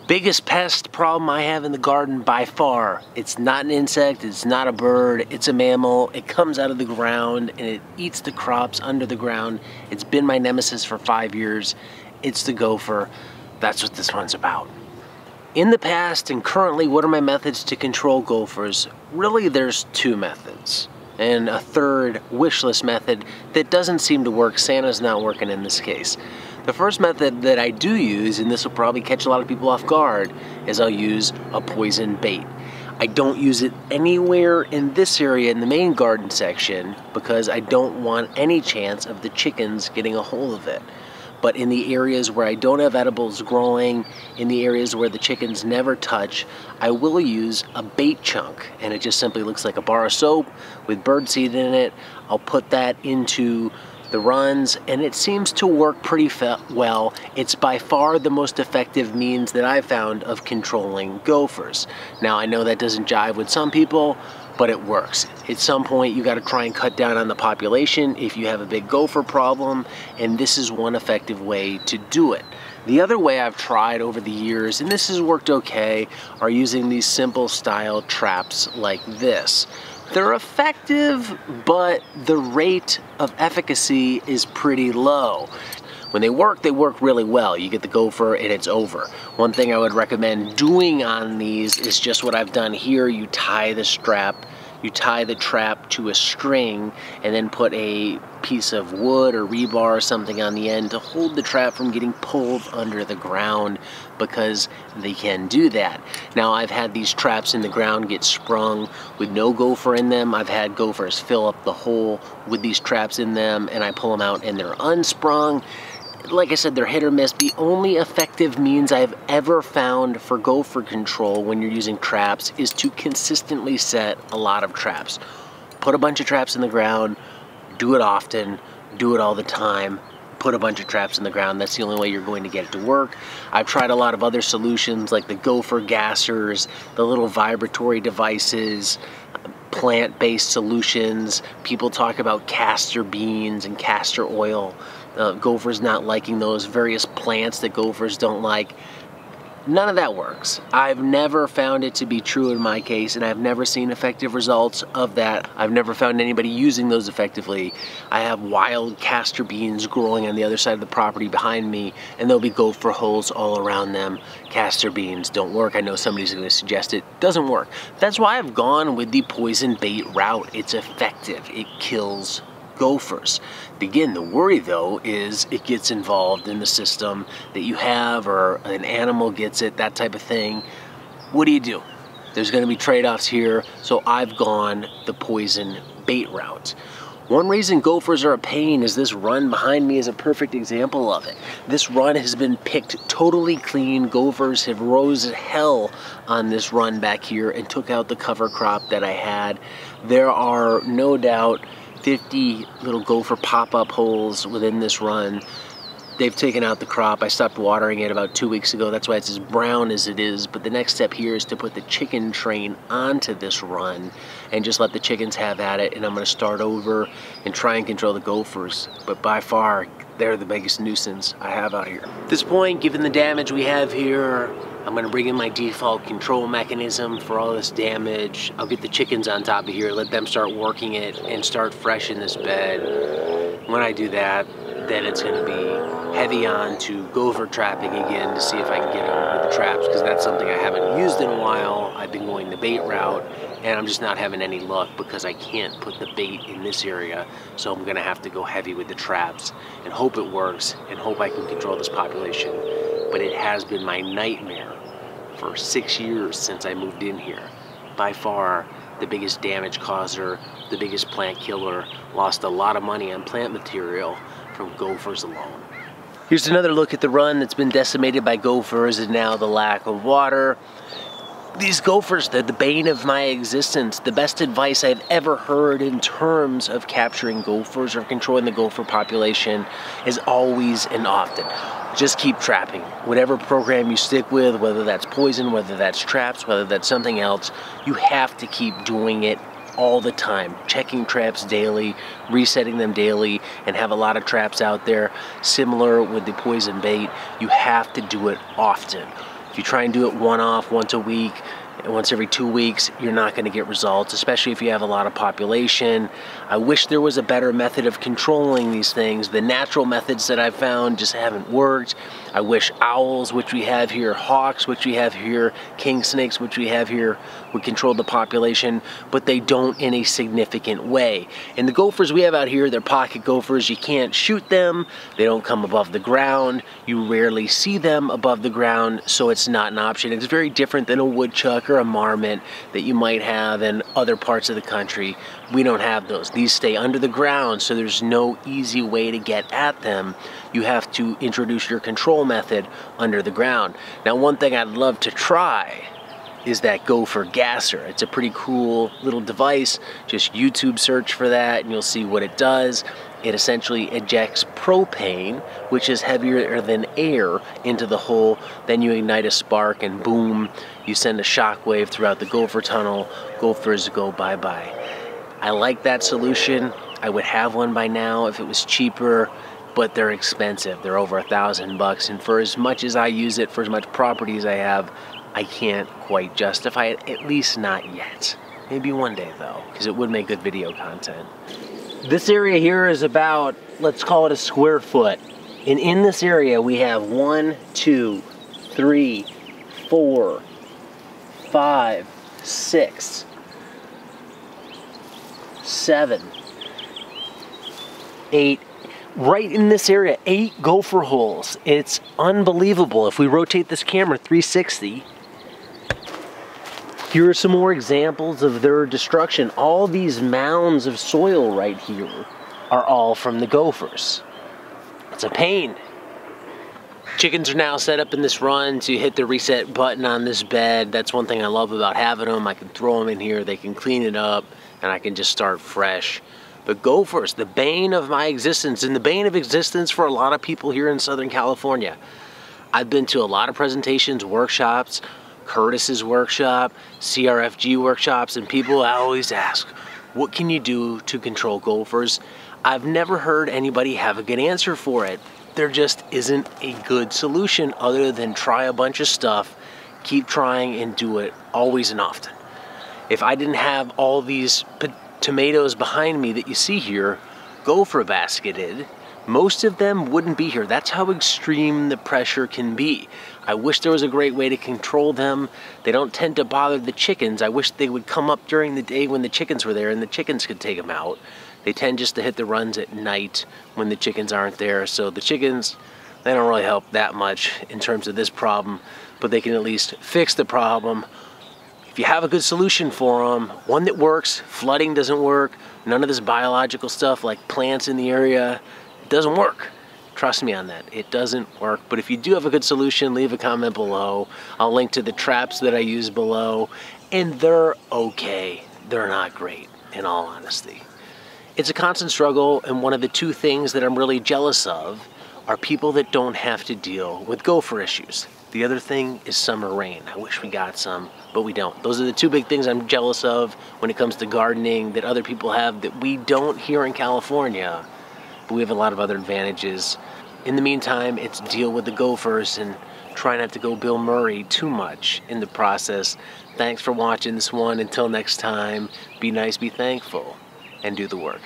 Biggest pest problem I have in the garden by far. It's not an insect, it's not a bird, it's a mammal. It comes out of the ground and it eats the crops under the ground. It's been my nemesis for 5 years. It's the gopher. That's what this one's about. In the past and currently, what are my methods to control gophers? Really, there's 2 methods. And a third wish list method that doesn't seem to work. Santa's not working in this case. The first method that I do use, and this will probably catch a lot of people off guard, is I'll use a poison bait. I don't use it anywhere in this area in the main garden section because I don't want any chance of the chickens getting a hold of it. But in the areas where I don't have edibles growing, in the areas where the chickens never touch, I will use a bait chunk. And it just simply looks like a bar of soap with birdseed in it. I'll put that into the runs, and it seems to work pretty well. It's by far the most effective means that I've found of controlling gophers. Now, I know that doesn't jive with some people, but it works. At some point, you got to try and cut down on the population if you have a big gopher problem, and this is one effective way to do it. The other way I've tried over the years, and this has worked okay, are using these simple style traps like this. They're effective, but the rate of efficacy is pretty low. When they work really well. You get the gopher and it's over. One thing I would recommend doing on these is just what I've done here. You tie the strap, you tie the trap to a string, and then put a piece of wood or rebar or something on the end to hold the trap from getting pulled under the ground, because they can do that. Now, I've had these traps in the ground get sprung with no gopher in them. I've had gophers fill up the hole with these traps in them, and I pull them out and they're unsprung. Like I said, they're hit or miss. The only effective means I've ever found for gopher control when you're using traps is to consistently set a lot of traps. Put a bunch of traps in the ground, do it often, do it all the time, put a bunch of traps in the ground. That's the only way you're going to get it to work. I've tried a lot of other solutions like the gopher gassers, the little vibratory devices, plant-based solutions. People talk about castor beans and castor oil. Gophers not liking those various plants that gophers don't like. None of that works. I've never found it to be true in my case, and I've never seen effective results of that. I've never found anybody using those effectively. I have wild castor beans growing on the other side of the property behind me, and there'll be gopher holes all around them. Castor beans don't work. I know somebody's going to suggest it doesn't work. That's why I've gone with the poison bait route. It's effective. It kills gophers. Again, the worry though is it gets involved in the system that you have, or an animal gets it, that type of thing. What do? There's going to be trade-offs here, so I've gone the poison bait route. One reason gophers are a pain is this run behind me is a perfect example of it. This run has been picked totally clean. Gophers have rose hell on this run back here and took out the cover crop that I had. There are no doubt 50 little gopher pop-up holes within this run. They've taken out the crop. I stopped watering it about 2 weeks ago. That's why it's as brown as it is. But the next step here is to put the chicken train onto this run and just let the chickens have at it. And I'm going to start over and try and control the gophers. But by far, they're the biggest nuisance I have out here. At this point, given the damage we have here, I'm going to bring in my default control mechanism for all this damage. I'll get the chickens on top of here, let them start working it, and start fresh in this bed. When I do that, then it's going to be heavy on to gopher trapping again to see if I can get them with the traps, because that's something I haven't used in a while. I've been going the bait route, and I'm just not having any luck because I can't put the bait in this area. So I'm going to have to go heavy with the traps and hope it works and hope I can control this population. But it has been my nightmare for 6 years since I moved in here. By far the biggest damage causer, the biggest plant killer. Lost a lot of money on plant material from gophers alone. Here's another look at the run that's been decimated by gophers, and now the lack of water. These gophers, they're the bane of my existence. The best advice I've ever heard in terms of capturing gophers or controlling the gopher population is always and often, just keep trapping. Whatever program you stick with, whether that's poison, whether that's traps, whether that's something else, you have to keep doing it all the time. Checking traps daily, resetting them daily, and have a lot of traps out there. Similar with the poison bait, you have to do it often. If you try and do it one-off, once a week, once every 2 weeks, you're not going to get results, especially if you have a lot of population. I wish there was a better method of controlling these things. The natural methods that I've found just haven't worked. I wish owls, which we have here, hawks, which we have here, king snakes, which we have here, would control the population, but they don't in a significant way. And the gophers we have out here, they're pocket gophers. You can't shoot them. They don't come above the ground. You rarely see them above the ground, so it's not an option. It's very different than a woodchuck or a marmot that you might have in other parts of the country. We don't have those. These stay under the ground, so there's no easy way to get at them. You have to introduce your control method under the ground. Now, one thing I'd love to try is that gopher gasser. It's a pretty cool little device. Just YouTube search for that and you'll see what it does. It essentially ejects propane, which is heavier than air, into the hole. Then you ignite a spark and boom, you send a shock wave throughout the gopher tunnel. Gophers go bye-bye. I like that solution. I would have one by now if it was cheaper, but they're expensive. They're over $1,000, and for as much as I use it, for as much property as I have, I can't quite justify it, at least not yet. Maybe one day though, because it would make good video content. This area here is about, let's call it a square foot. And in this area we have 1, 2, 3, 4, 5, 6, 7, 8, right in this area, 8 gopher holes. It's unbelievable. If we rotate this camera 360, here are some more examples of their destruction. All these mounds of soil right here are all from the gophers. It's a pain. Chickens are now set up in this run to hit the reset button on this bed. That's one thing I love about having them. I can throw them in here, they can clean it up, and I can just start fresh. But gophers, the bane of my existence, and the bane of existence for a lot of people here in Southern California. I've been to a lot of presentations, workshops, Curtis's workshop, CRFG workshops, and people always ask, what can you do to control gophers? I've never heard anybody have a good answer for it. There just isn't a good solution other than try a bunch of stuff, keep trying, and do it always and often. If I didn't have all these tomatoes behind me that you see here, gopher basketed, most of them wouldn't be here. That's how extreme the pressure can be. I wish there was a great way to control them. They don't tend to bother the chickens. I wish they would come up during the day when the chickens were there and the chickens could take them out. They tend just to hit the runs at night when the chickens aren't there. So the chickens, they don't really help that much in terms of this problem, but they can at least fix the problem. If you have a good solution for them, one that works, flooding doesn't work, none of this biological stuff like plants in the area, it doesn't work. Trust me on that, it doesn't work. But if you do have a good solution, leave a comment below. I'll link to the traps that I use below, and they're okay. They're not great, in all honesty. It's a constant struggle, and one of the two things that I'm really jealous of are people that don't have to deal with gopher issues. The other thing is summer rain. I wish we got some, but we don't. Those are the two big things I'm jealous of when it comes to gardening that other people have that we don't here in California, but we have a lot of other advantages. In the meantime, it's deal with the gophers and try not to go Bill Murray too much in the process. Thanks for watching this one. Until next time, be nice, be thankful, and do the work.